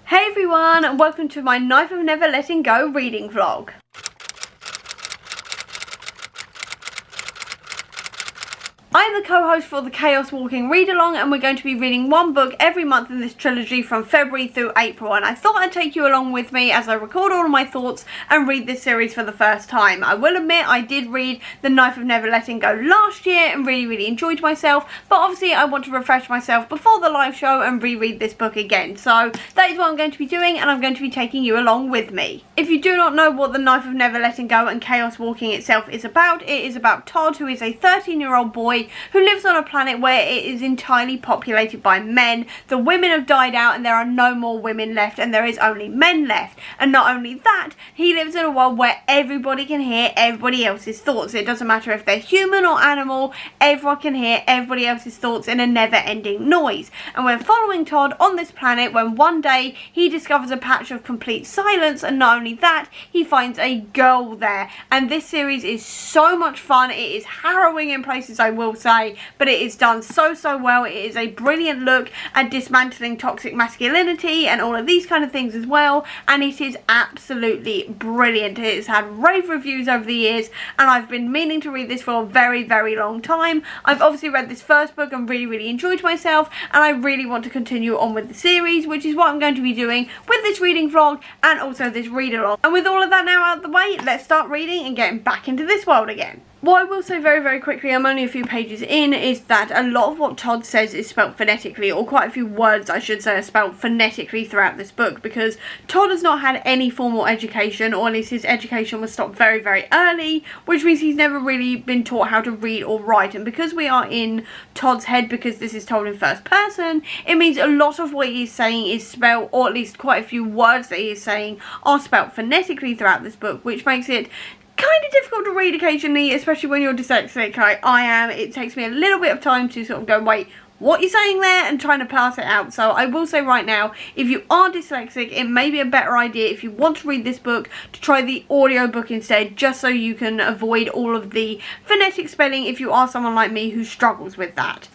Hey everyone, and welcome to my Knife of Never Letting Go reading vlog. I'm the co-host for the Chaos Walking Read-Along, and we're going to be reading one book every month in this trilogy from February through April, and I thought I'd take you along with me as I record all of my thoughts and read this series for the first time. I will admit I did read The Knife of Never Letting Go last year and really enjoyed myself, but obviously I want to refresh myself before the live show and reread this book again, so that is what I'm going to be doing, and I'm going to be taking you along with me. If you do not know what The Knife of Never Letting Go and Chaos Walking itself is about, it is about Todd, who is a 13-year-old boy who lives on a planet where it is entirely populated by men. The women have died out and there are no more women left, and there is only men left. And not only that, he lives in a world where everybody can hear everybody else's thoughts. It doesn't matter if they're human or animal, everyone can hear everybody else's thoughts in a never-ending noise. And we're following Todd on this planet when one day he discovers a patch of complete silence, and not only that, he finds a girl there. And this series is so much fun. It is harrowing in places, I will say, but it is done so well. It is a brilliant look at dismantling toxic masculinity and all of these kind of things as well, and it is absolutely brilliant. It has had rave reviews over the years, and I've been meaning to read this for a very long time. I've obviously read this first book and really enjoyed myself, and I really want to continue on with the series, which is what I'm going to be doing with this reading vlog and also this read along. And with all of that now out of the way, let's start reading and getting back into this world again. What I will say very quickly, I'm only a few pages in, is that a lot of what Todd says is spelt phonetically, or quite a few words I should say are spelt phonetically throughout this book, because Todd has not had any formal education, or at least his education was stopped very early, which means he's never really been taught how to read or write. And because we are in Todd's head, because this is told in first person, it means a lot of what he's saying is spelt, or at least quite a few words that he is saying are spelt phonetically throughout this book, which makes it kind of difficult to read occasionally, especially when you're dyslexic like I am. It takes me a little bit of time to sort of go, wait, what are you saying there, and trying to pass it out. So I will say right now, if you are dyslexic, it may be a better idea, if you want to read this book, to try the audiobook instead, just so you can avoid all of the phonetic spelling if you are someone like me who struggles with that.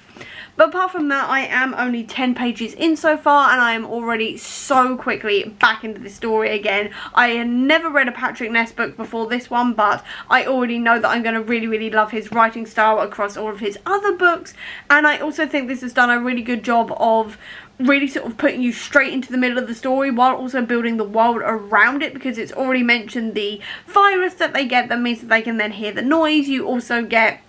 But apart from that, I am only 10 pages in so far, and I am already so quickly back into the story again. I had never read a Patrick Ness book before this one, but I already know that I'm going to really love his writing style across all of his other books. And I also think this has done a really good job of really sort of putting you straight into the middle of the story while also building the world around it, because it's already mentioned the virus that they get that means that they can then hear the noise. You also get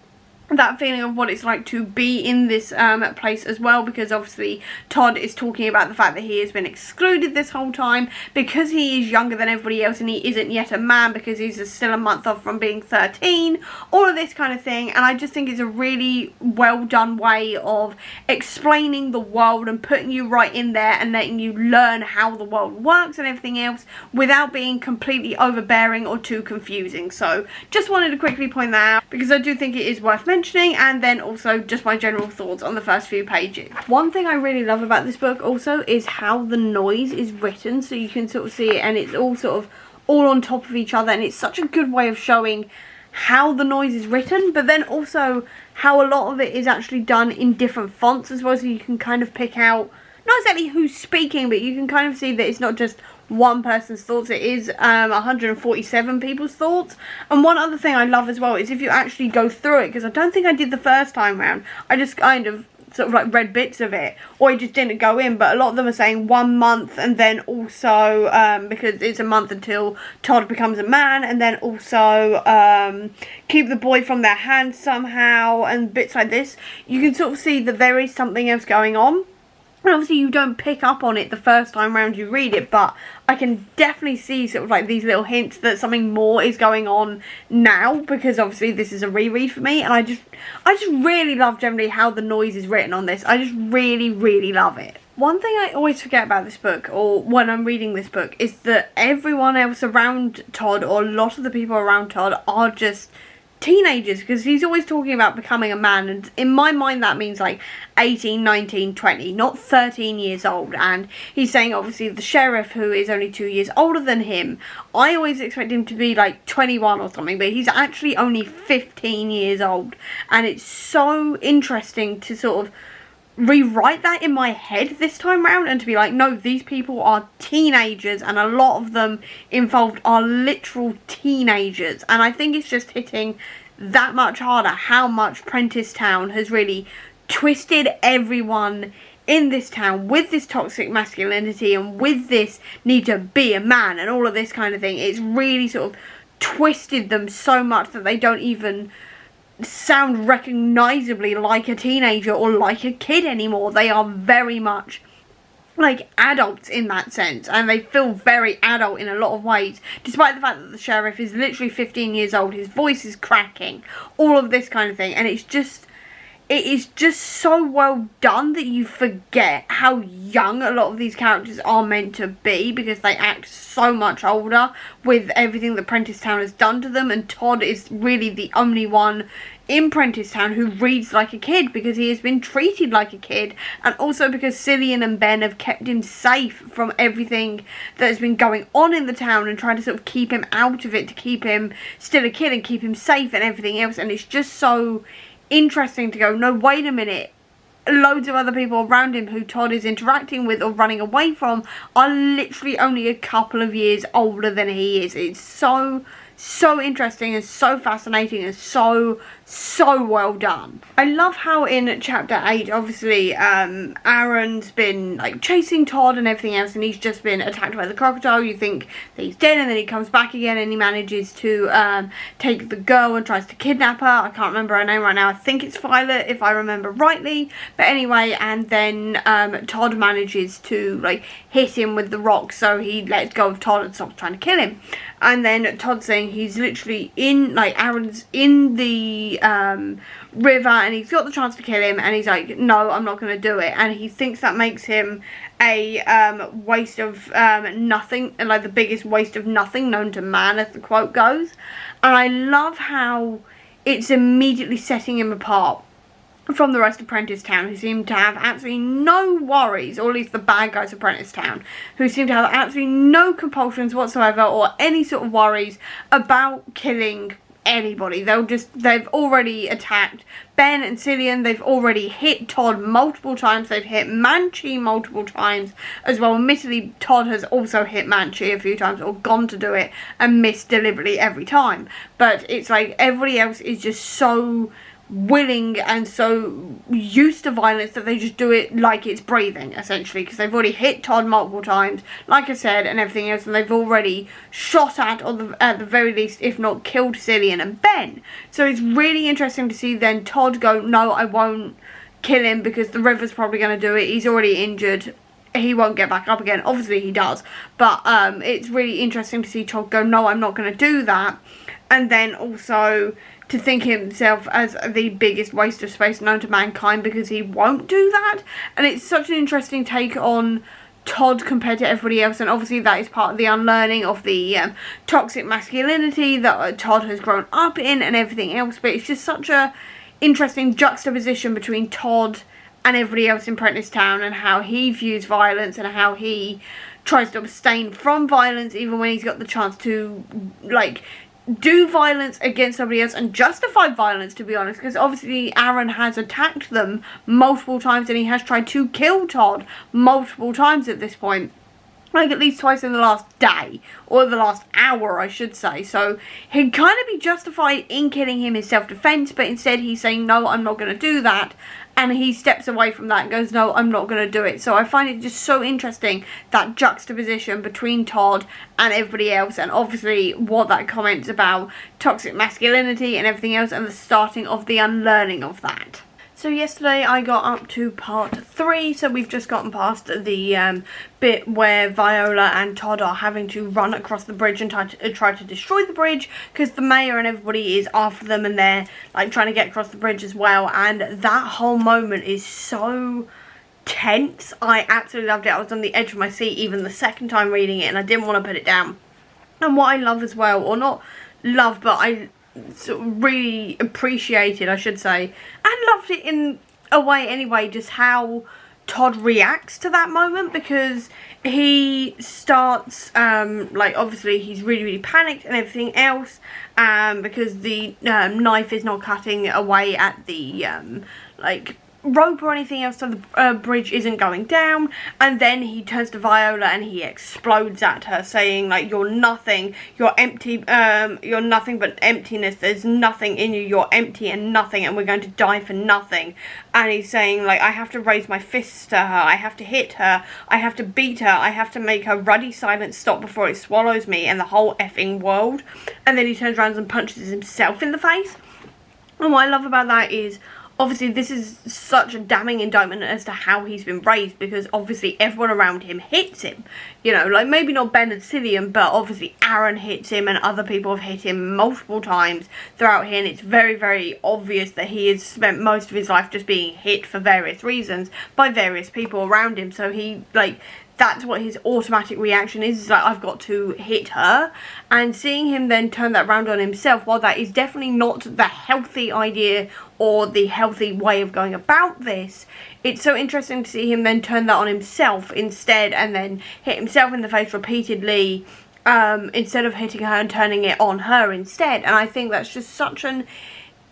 that feeling of what it's like to be in this place as well, because obviously Todd is talking about the fact that he has been excluded this whole time because he is younger than everybody else and he isn't yet a man because he's still a month off from being 13, all of this kind of thing. And I just think it's a really well done way of explaining the world and putting you right in there and letting you learn how the world works and everything else without being completely overbearing or too confusing. So just wanted to quickly point that out because I do think it is worth mentioning, and then also just my general thoughts on the first few pages. One thing I really love about this book also is how the noise is written, so you can sort of see it and it's all sort of all on top of each other, and it's such a good way of showing how the noise is written, but then also how a lot of it is actually done in different fonts as well, so you can kind of pick out not exactly who's speaking, but you can kind of see that it's not just one person's thoughts, it is 147 people's thoughts. And one other thing I love as well is if you actually go through it, because I don't think I did the first time round, I just kind of sort of like read bits of it, or I just didn't go in, but a lot of them are saying 1 month, and then also because it's a month until Todd becomes a man, and then also keep the boy from their hands somehow, and bits like this. You can sort of see that there is something else going on. And obviously you don't pick up on it the first time round you read it, but I can definitely see sort of like these little hints that something more is going on now, because obviously this is a reread for me, and I just really love generally how the noise is written on this. I just really love it. One thing I always forget about this book, or when I'm reading this book, is that everyone else around Todd, or a lot of the people around Todd, are just teenagers, because he's always talking about becoming a man, and in my mind that means like 18, 19, 20, not 13 years old. And he's saying obviously the sheriff, who is only 2 years older than him, I always expect him to be like 21 or something, but he's actually only 15 years old. And it's so interesting to sort of rewrite that in my head this time round and to be like, no, these people are teenagers, and a lot of them involved are literal teenagers. And I think it's just hitting that much harder how much Prentice Town has really twisted everyone in this town with this toxic masculinity and with this need to be a man and all of this kind of thing. It's really sort of twisted them so much that they don't even sound recognisably like a teenager or like a kid anymore. They are very much like adults in that sense, and they feel very adult in a lot of ways, despite the fact that the sheriff is literally 15 years old. His voice is cracking, all of this kind of thing, and it is just so well done that you forget how young a lot of these characters are meant to be, because they act so much older with everything that Prentice Town has done to them. And Todd is really the only one in Prentice Town who reads like a kid, because he has been treated like a kid, and also because Cillian and Ben have kept him safe from everything that has been going on in the town and trying to sort of keep him out of it, to keep him still a kid and keep him safe and everything else. And it's just so interesting to go, no, wait a minute, loads of other people around him who Todd is interacting with or running away from are literally only a couple of years older than he is. It's so interesting and so fascinating and so well done. I love how in chapter 8, obviously, Aaron's been like chasing Todd and everything else, and he's just been attacked by the crocodile. You think that he's dead, and then he comes back again and he manages to take the girl and tries to kidnap her. I can't remember her name right now. I think it's Violet, if I remember rightly. But anyway, and then Todd manages to like hit him with the rock, so he lets go of Todd and stops trying to kill him. And then Todd's saying he's literally in, like, Aaron's in the river and he's got the chance to kill him, and he's like, no, I'm not going to do it. And he thinks that makes him a waste of nothing, like the biggest waste of nothing known to man, as the quote goes. And I love how it's immediately setting him apart from the rest of Prentice Town, who seem to have absolutely no worries, or at least the bad guys of Prentice Town, who seem to have absolutely no compulsions whatsoever or any sort of worries about killing anybody. They've already attacked Ben and Cillian, they've already hit Todd multiple times, they've hit Manchi multiple times as well. Admittedly, Todd has also hit Manchi a few times, or gone to do it and missed deliberately every time. But it's like everybody else is just so willing and so used to violence that they just do it like it's breathing, essentially, because they've already hit Todd multiple times, like I said, and everything else, and they've already shot at, or at the very least, if not killed, Cillian and Ben. So it's really interesting to see then Todd go, no, I won't kill him because the river's probably going to do it, he's already injured, he won't get back up again. Obviously he does, but it's really interesting to see Todd go, no, I'm not going to do that. And then also to think himself as the biggest waste of space known to mankind because he won't do that. And it's such an interesting take on Todd compared to everybody else, and obviously that is part of the unlearning of the toxic masculinity that Todd has grown up in and everything else. But it's just such a interesting juxtaposition between Todd and everybody else in Prentice Town, and how he views violence and how he tries to abstain from violence even when he's got the chance to, like, do violence against somebody else and justify violence, to be honest, because obviously Aaron has attacked them multiple times and he has tried to kill Todd multiple times at this point, like at least twice in the last day, or the last hour I should say. So he'd kind of be justified in killing him in self-defense, but instead he's saying, no, I'm not going to do that. And he steps away from that and goes, no, I'm not going to do it. So I find it just so interesting, that juxtaposition between Todd and everybody else. And obviously what that comments about toxic masculinity and everything else, and the starting of the unlearning of that. So yesterday I got up to part 3, so we've just gotten past the bit where Viola and Todd are having to run across the bridge and try to destroy the bridge, because the mayor and everybody is after them and they're like trying to get across the bridge as well. And that whole moment is so tense. I absolutely loved it. I was on the edge of my seat even the second time reading it, and I didn't want to put it down. And what I love as well, or not love, but I sort of really appreciated, I should say, and loved it in a way anyway, just how Todd reacts to that moment, because he starts like, obviously he's really panicked and everything else, because the knife is not cutting away at the like rope or anything else so the bridge isn't going down. And then he turns to Viola and he explodes at her, saying like, you're nothing, you're empty, you're nothing but emptiness, there's nothing in you, you're empty and nothing, and we're going to die for nothing. And he's saying like, I have to raise my fists to her, I have to hit her, I have to beat her, I have to make her ruddy silence stop before it swallows me and the whole effing world. And then he turns around and punches himself in the face. And what I love about that is, obviously this is such a damning indictment as to how he's been raised, because obviously everyone around him hits him. You know, like maybe not Ben and Cillian, but obviously Aaron hits him and other people have hit him multiple times throughout here, and it's very, very obvious that he has spent most of his life just being hit for various reasons by various people around him. So he, like, that's what his automatic reaction is like, I've got to hit her. And seeing him then turn that round on himself, while that is definitely not the healthy idea or the healthy way of going about this, it's so interesting to see him then turn that on himself instead, and then hit himself in the face repeatedly, instead of hitting her and turning it on her instead. And I think that's just such an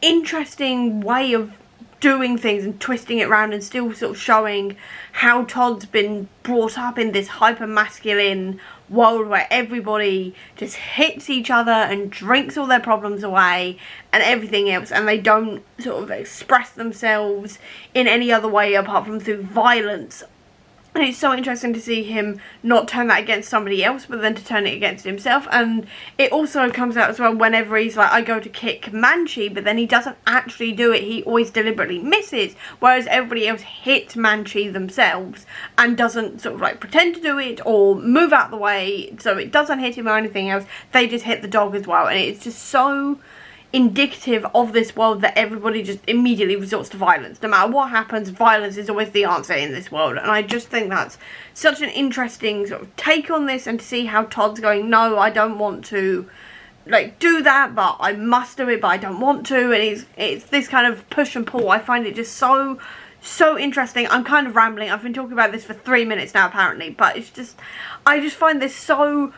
interesting way of doing things and twisting it around, and still sort of showing how Todd's been brought up in this hyper masculine world where everybody just hits each other and drinks all their problems away and everything else, and they don't sort of express themselves in any other way apart from through violence. And it's so interesting to see him not turn that against somebody else, but then to turn it against himself. And it also comes out as well whenever he's like, I go to kick Manchi, but then he doesn't actually do it. He always deliberately misses. Whereas everybody else hits Manchi themselves and doesn't sort of like pretend to do it or move out the way so it doesn't hit him or anything else. They just hit the dog as well. And it's just so indicative of this world that everybody just immediately resorts to violence. No matter what happens, violence is always the answer in this world. And I just think that's such an interesting sort of take on this, and to see how Todd's going, no, I don't want to like do that, but I must do it, but I don't want to. And it's this kind of push and pull. I find it just so interesting. I'm kind of rambling. I've been talking about this for 3 minutes now apparently, but it's just, I just find this so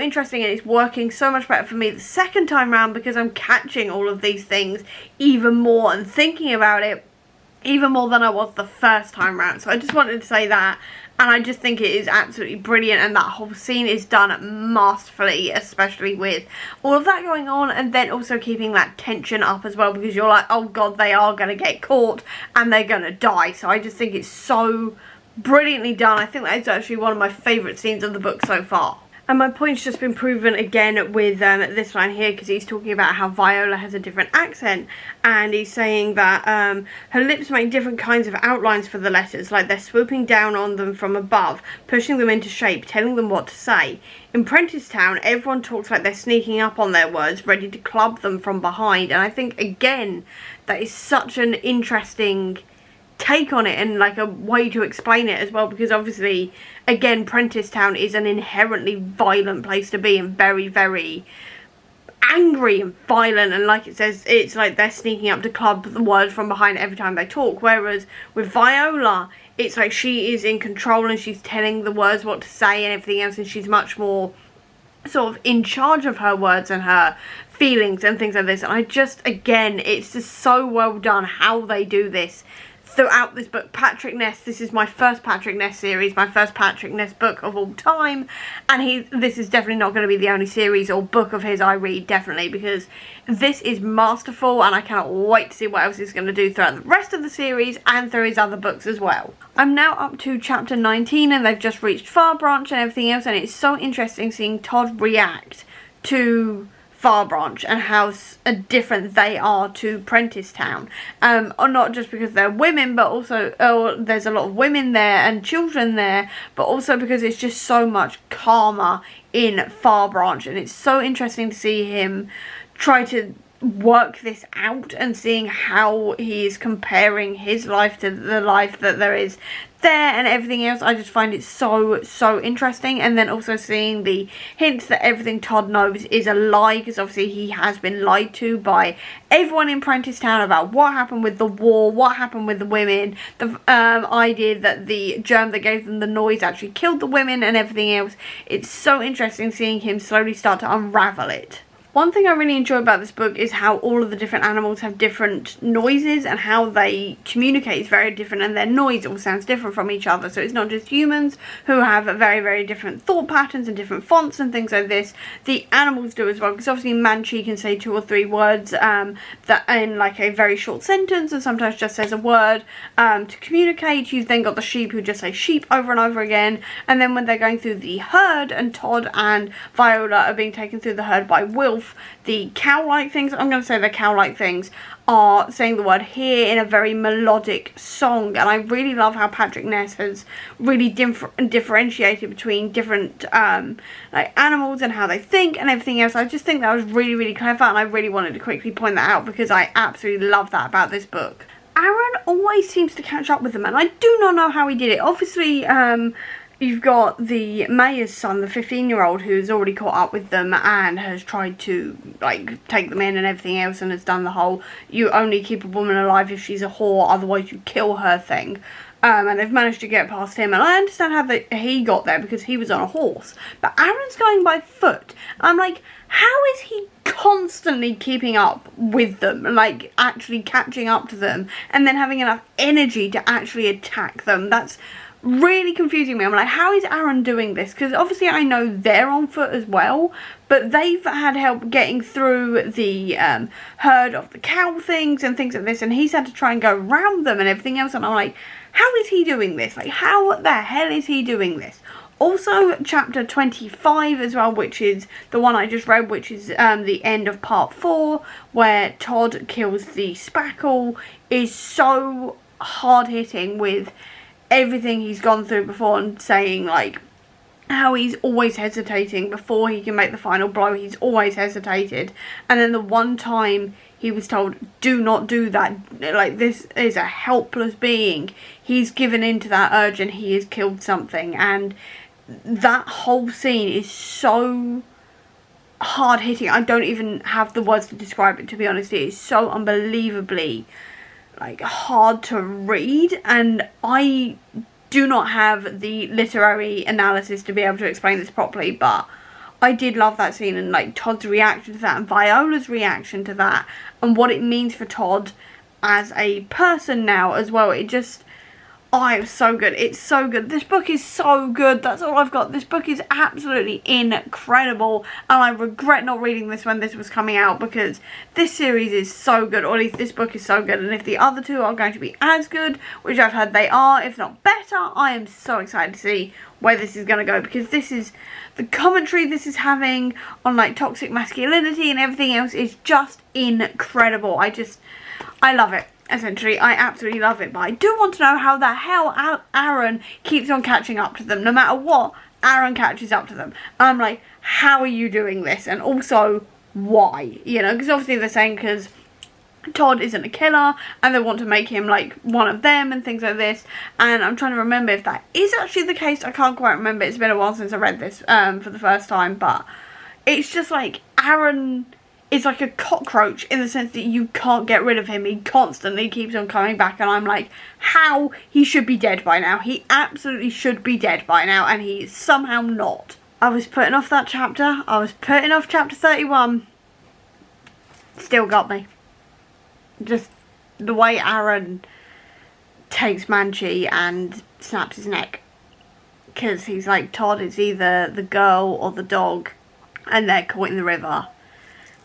interesting, and it's working so much better for me the second time round because I'm catching all of these things even more and thinking about it even more than I was the first time round. So I just wanted to say that. And I just think it is absolutely brilliant, and that whole scene is done masterfully, especially with all of that going on, and then also keeping that tension up as well, because you're like, oh god, they are going to get caught and they're going to die. So I just think it's so brilliantly done. I think that is actually one of my favourite scenes of the book so far. And my point's just been proven again with this line here, because he's talking about how Viola has a different accent, and he's saying that her lips make different kinds of outlines for the letters, like they're swooping down on them from above, pushing them into shape, telling them what to say. In Prentice Town, everyone talks like they're sneaking up on their words, ready to club them from behind. And I think, again, that is such an interesting take on it, and like a way to explain it as well, because obviously, again, Prentice Town is an inherently violent place to be, and very, very angry and violent, and like it says, it's like they're sneaking up to club the words from behind every time they talk. Whereas with Viola, it's like she is in control and she's telling the words what to say and everything else, and she's much more sort of in charge of her words and her feelings and things like this. And I just, again, it's just so well done how they do this throughout this book. Patrick Ness, this is my first Patrick Ness series, my first Patrick Ness book of all time, and this is definitely not going to be the only series or book of his I read, definitely, because this is masterful, and I cannot wait to see what else he's going to do throughout the rest of the series and through his other books as well. I'm now up to chapter 19, and they've just reached Far Branch and everything else, and it's so interesting seeing Todd react to Far Branch and how different they are to Prentice Town, or not just because they're women, but also there's a lot of women there and children there, but also because it's just so much calmer in Far Branch. And it's so interesting to see him try to work this out, and seeing how he is comparing his life to the life that there is there and everything else. I just find it so interesting. And then also seeing the hints that everything Todd knows is a lie, because obviously he has been lied to by everyone in Prentice Town about what happened with the war, what happened with the women, the idea that the germ that gave them the noise actually killed the women and everything else. It's so interesting seeing him slowly start to unravel it. One thing I really enjoy about this book is how all of the different animals have different noises, and how they communicate is very different, and their noise all sounds different from each other. So it's not just humans who have very, very different thought patterns and different fonts and things like this. The animals do as well, because obviously Manchi can say 2 or 3 words that in like a very short sentence, and sometimes just says a word to communicate. You've then got the sheep who just say sheep over and over again, and then when they're going through the herd and Todd and Viola are being taken through the herd by Wilf, the cow-like things, I'm going to say the cow-like things, are saying the word here in a very melodic song. And I really love how Patrick Ness has really differentiated between different like animals and how they think and everything else. I just think that was really, really clever, and I really wanted to quickly point that out because I absolutely love that about this book. Aaron always seems to catch up with them, and I do not know how he did it. Obviously, you've got the mayor's son, the 15-year-old, who's already caught up with them and has tried to, like, take them in and everything else, and has done the whole, you only keep a woman alive if she's a whore, otherwise you kill her thing. And they've managed to get past him, and I understand how he got there because he was on a horse. But Aaron's going by foot. I'm like, how is he constantly keeping up with them, like actually catching up to them, and then having enough energy to actually attack them? That's really confusing me. I'm like, how is Aaron doing this? Because obviously I know they're on foot as well, but they've had help getting through the herd of the cow things and things like this, and he's had to try and go around them and everything else, and I'm like, how is he doing this? Like, how the hell is he doing this? Also, chapter 25 as well, which is the one I just read, which is the end of part 4, where Todd kills the spackle, is so hard-hitting with everything he's gone through before, and saying like how he's always hesitating before he can make the final blow. He's always hesitated, and then the one time he was told, do not do that, like, this is a helpless being, he's given in to that urge and he has killed something. And that whole scene is so hard hitting. I don't even have the words to describe it, to be honest. It is so unbelievably like hard to read, and I do not have the literary analysis to be able to explain this properly, but I did love that scene, and like Todd's reaction to that and Viola's reaction to that, and what it means for Todd as a person now as well. It just, oh, it was so good. It's so good. This book is so good. That's all I've got. This book is absolutely incredible, and I regret not reading this when this was coming out, because this series is so good, or at least this book is so good, and if the other two are going to be as good, which I've heard they are, if not better, I am so excited to see where this is going to go, because this is, the commentary this is having on like toxic masculinity and everything else is just incredible. I love it. Essentially, I absolutely love it, but I do want to know how the hell Aaron keeps on catching up to them. No matter what, Aaron catches up to them. I'm like, how are you doing this? And also, why? You know, because obviously they're saying because Todd isn't a killer, and they want to make him like one of them and things like this. And I'm trying to remember if that is actually the case. I can't quite remember. It's been a while since I read this for the first time, but it's just like Aaron is like a cockroach in the sense that you can't get rid of him. He constantly keeps on coming back, and I'm like, how? He should be dead by now. He absolutely should be dead by now, and he is somehow not. I was putting off that chapter. I was putting off chapter 31. Still got me. Just the way Aaron takes Manchi and snaps his neck. Because he's like, Todd is either the girl or the dog, and they're caught in the river.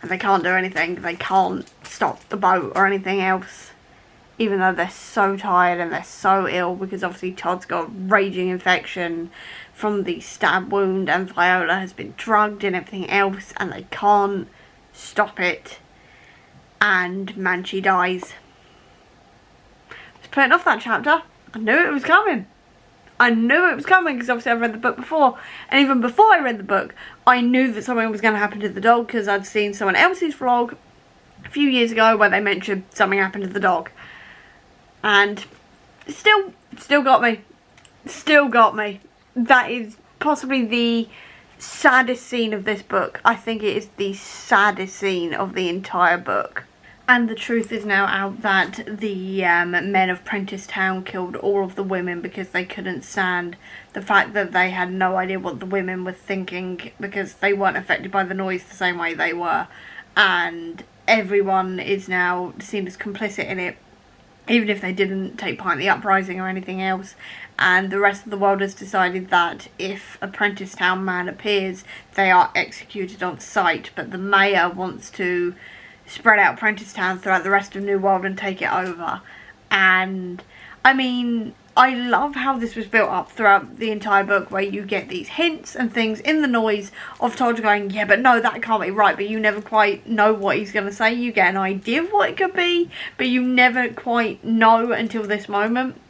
And they can't do anything. They can't stop the boat or anything else. Even though they're so tired and they're so ill. Because obviously Todd's got a raging infection from the stab wound. And Viola has been drugged and everything else. And they can't stop it. And Manchi dies. I was putting off that chapter. I knew it was coming. I knew it was coming because obviously I've read the book before, and even before I read the book I knew that something was going to happen to the dog, because I'd seen someone else's vlog a few years ago where they mentioned something happened to the dog, and still got me. Still got me. That is possibly the saddest scene of this book. I think it is the saddest scene of the entire book. And the truth is now out that the men of Prentice Town killed all of the women because they couldn't stand the fact that they had no idea what the women were thinking, because they weren't affected by the noise the same way they were. And everyone is now seen as complicit in it, even if they didn't take part in the uprising or anything else. And the rest of the world has decided that if a Prentice Town man appears, they are executed on sight. But the mayor wants to spread out Prentice Town throughout the rest of New World and take it over. And I mean, I love how this was built up throughout the entire book, where you get these hints and things in the noise of Todd going, yeah, but no, that can't be right, but you never quite know what he's going to say. You get an idea of what it could be, but you never quite know until this moment.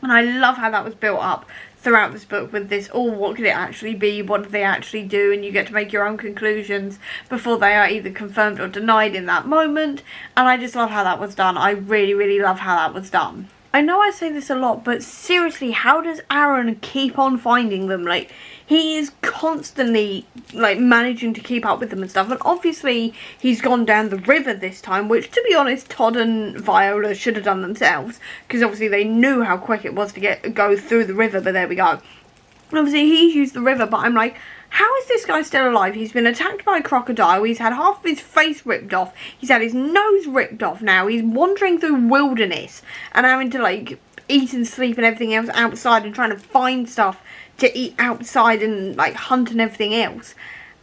And I love how that was built up throughout this book with this, oh, what could it actually be? What did they actually do? And you get to make your own conclusions before they are either confirmed or denied in that moment. And I just love how that was done. I really, really love how that was done. I know I say this a lot, but seriously, how does Aaron keep on finding them? Like, he is constantly, like, managing to keep up with them and stuff. And obviously, he's gone down the river this time, which, to be honest, Todd and Viola should have done themselves. Because obviously they knew how quick it was to go through the river, but there we go. And obviously, he's used the river, but I'm like, how is this guy still alive? He's been attacked by a crocodile. He's had half of his face ripped off. He's had his nose ripped off now. He's wandering through wilderness and having to, like, eat and sleep and everything else outside and trying to find stuff to eat outside and, like, hunt and everything else.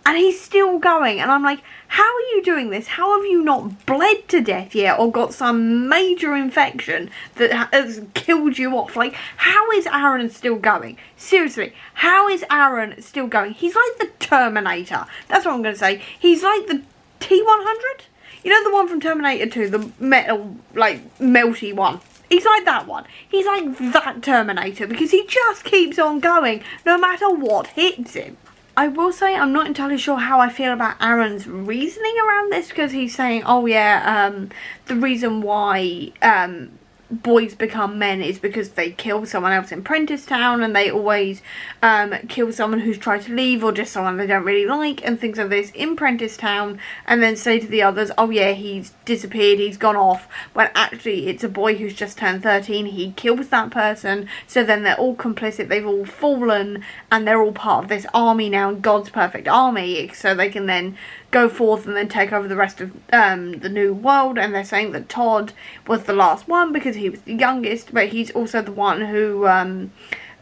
And he's still going. And I'm like, how are you doing this? How have you not bled to death yet or got some major infection that has killed you off? Like, how is Aaron still going? Seriously, how is Aaron still going? He's like the Terminator. That's what I'm going to say. He's like the T-100. You know the one from Terminator 2, the metal, like, melty one? He's like that one. He's like that Terminator because he just keeps on going no matter what hits him. I will say I'm not entirely sure how I feel about Aaron's reasoning around this, because he's saying, oh yeah, the reason why boys become men is because they kill someone else in Prentice Town, and they always kill someone who's tried to leave or just someone they don't really like and things like this in Prentice Town, and then say to the others, oh yeah, he's disappeared, he's gone off, when actually it's a boy who's just turned 13, he kills that person, so then they're all complicit, they've all fallen, and they're all part of this army now, God's perfect army, so they can then go forth and then take over the rest of the New World. And they're saying that Todd was the last one because he was the youngest, but he's also the one who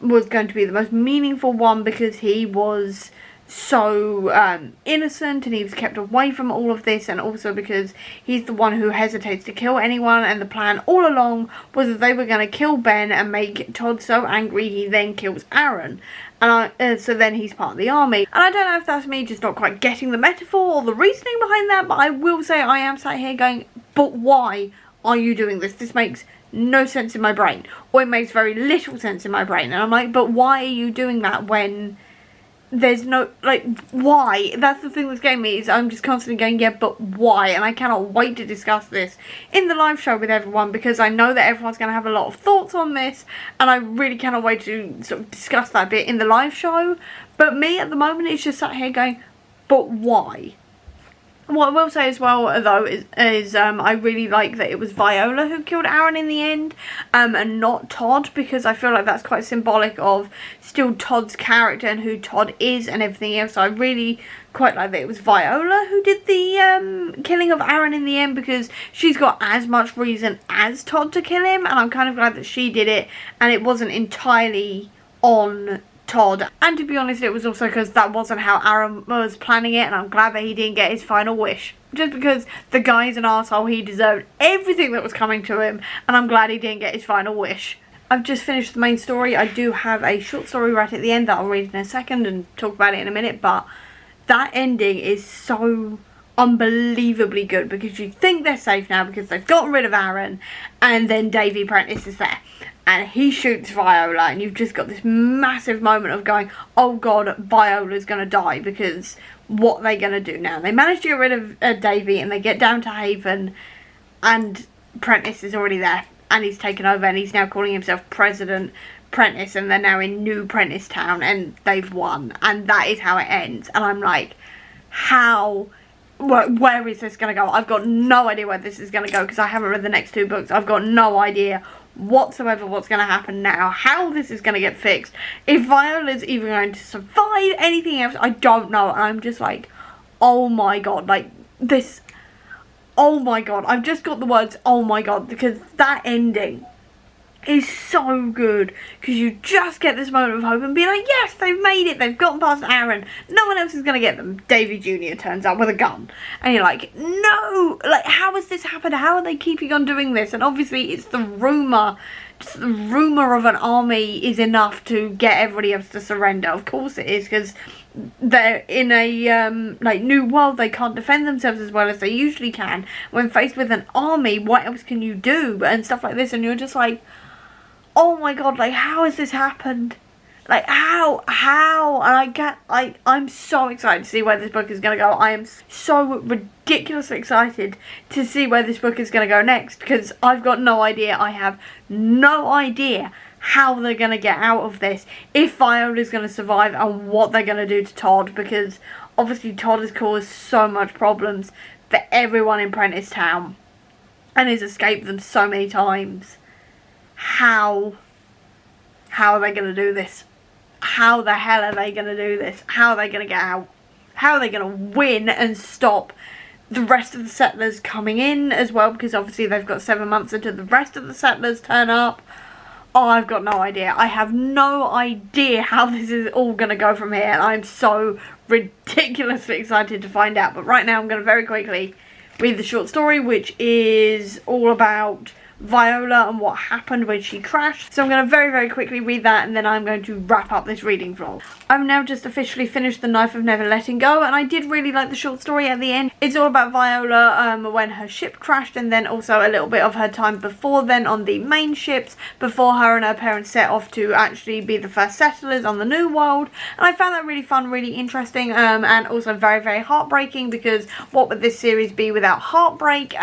was going to be the most meaningful one because he was so innocent and he was kept away from all of this, and also because he's the one who hesitates to kill anyone, and the plan all along was that they were going to kill Ben and make Todd so angry he then kills Aaron. And so then he's part of the army. And I don't know if that's me just not quite getting the metaphor or the reasoning behind that, but I will say I am sat here going, but why are you doing this? This makes no sense in my brain. Or it makes very little sense in my brain. And I'm like, but why are you doing that when there's no, like, why? That's the thing that's getting me, is I'm just constantly going, yeah, but why? And I cannot wait to discuss this in the live show with everyone, because I know that everyone's going to have a lot of thoughts on this, and I really cannot wait to sort of discuss that bit in the live show. But me, at the moment, is just sat here going, but why? What I will say as well, though, is I really like that it was Viola who killed Aaron in the end, and not Todd, because I feel like that's quite symbolic of still Todd's character and who Todd is and everything else. So I really quite like that it was Viola who did the killing of Aaron in the end, because she's got as much reason as Todd to kill him, and I'm kind of glad that she did it, and it wasn't entirely on Todd. And to be honest, it was also because that wasn't how Aaron was planning it, and I'm glad that he didn't get his final wish. Just because the guy's an arsehole, he deserved everything that was coming to him, and I'm glad he didn't get his final wish. I've just finished the main story. I do have a short story right at the end that I'll read in a second and talk about it in a minute, but that ending is so unbelievably good, because you think they're safe now because they've gotten rid of Aaron, and then Davy Prentice is there and he shoots Viola, and you've just got this massive moment of going, oh god, Viola's gonna die, because what are they gonna do now? They manage to get rid of Davy, and they get down to Haven, and Prentice is already there, and he's taken over, and he's now calling himself President Prentice, and they're now in New Prentice Town, and they've won, and that is how it ends. And I'm like, how where is this going to go? I've got no idea where this is going to go because I haven't read the next 2 books. I've got no idea whatsoever what's going to happen now, how this is going to get fixed, if Viola's even going to survive, anything else, I don't know. And I'm just like, oh my god, like this, oh my god, I've just got the words oh my god, because that ending is so good, because you just get this moment of hope and be like, yes, they've made it, they've gotten past Aaron, no one else is going to get them. Davy Jr. turns up with a gun, and you're like, no, like, how has this happened? How are they keeping on doing this? And obviously it's the rumour, just the rumour of an army is enough to get everybody else to surrender. Of course it is, because they're in a like new world, they can't defend themselves as well as they usually can. When faced with an army, what else can you do? And stuff like this, and you're just like, oh my god, like, how has this happened? Like, how? And I'm so excited to see where this book is going to go. I am so ridiculously excited to see where this book is going to go next, because I've got no idea. I have no idea how they're going to get out of this, if Viola's going to survive, and what they're going to do to Todd, because obviously Todd has caused so much problems for everyone in Prentice Town and has escaped them so many times. How are they going to do this? How the hell are they going to do this? How are they going to get out? How are they going to win and stop the rest of the settlers coming in as well? Because obviously they've got 7 months until the rest of the settlers turn up. Oh, I've got no idea. I have no idea how this is all going to go from here. And I'm so ridiculously excited to find out. But right now I'm going to very quickly read the short story, which is all about Viola and what happened when she crashed. So I'm going to very, very quickly read that, and then I'm going to wrap up this reading vlog. I've now just officially finished The Knife of Never Letting Go, and I did really like the short story at the end. It's all about Viola when her ship crashed, and then also a little bit of her time before then on the main ships, before her and her parents set off to actually be the first settlers on the New World. And I found that really fun, really interesting, and also very, very heartbreaking, because what would this series be without heartbreak?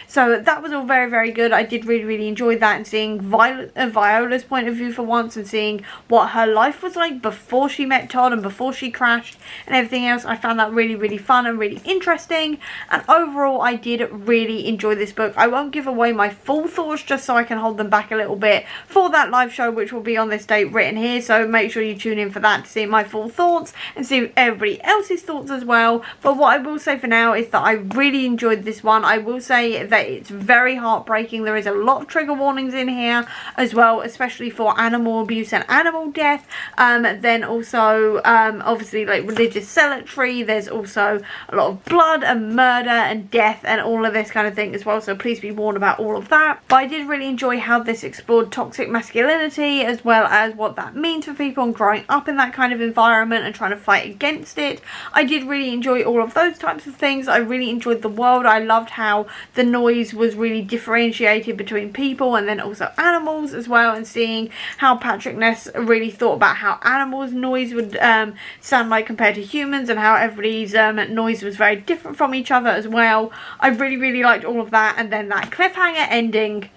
So that was all very, very good. I did really enjoy that, and seeing Viola's point of view for once, and seeing what her life was like before she met Todd and before she crashed and everything else. I found that really fun and really interesting, and overall I did really enjoy this book. I won't give away my full thoughts just so I can hold them back a little bit for that live show, which will be on this date written here, so make sure you tune in for that to see my full thoughts and see everybody else's thoughts as well. But what I will say for now is that I really enjoyed this one. I will say that it's very heartbreaking. There is a lot of trigger warnings in here as well, especially for animal abuse and animal death. Then also obviously like religious zealotry. There's also a lot of blood and murder and death and all of this kind of thing as well, so please be warned about all of that. But I did really enjoy how this explored toxic masculinity, as well as what that means for people and growing up in that kind of environment and trying to fight against it. I did really enjoy all of those types of things. I really enjoyed the world. I loved how the noise was really differentiated between people and then also animals as well, and seeing how Patrick Ness really thought about how animals' noise would sound like compared to humans, and how everybody's noise was very different from each other as well. I really liked all of that, and then that cliffhanger ending.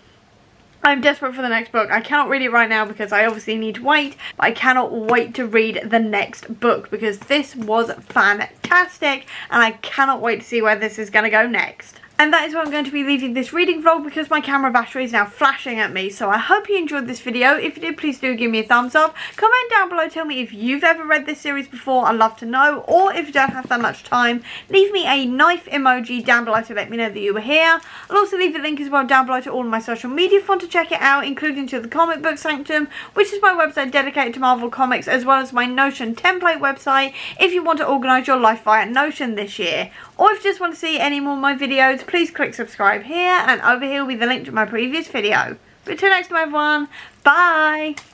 I'm desperate for the next book. I cannot read it right now because I obviously need to wait, but I cannot wait to read the next book because this was fantastic, and I cannot wait to see where this is going to go next. And that is where I'm going to be leaving this reading vlog, because my camera battery is now flashing at me. So I hope you enjoyed this video. If you did, please do give me a thumbs up. Comment down below, tell me if you've ever read this series before. I'd love to know. Or if you don't have that much time, leave me a knife emoji down below to let me know that you were here. I'll also leave a link as well down below to all of my social media if you want to check it out, including to the Comic Book Sanctum, which is my website dedicated to Marvel Comics, as well as my Notion template website if you want to organise your life via Notion this year. Or if you just want to see any more of my videos, please click subscribe here, and over here will be the link to my previous video. But until next time everyone, bye!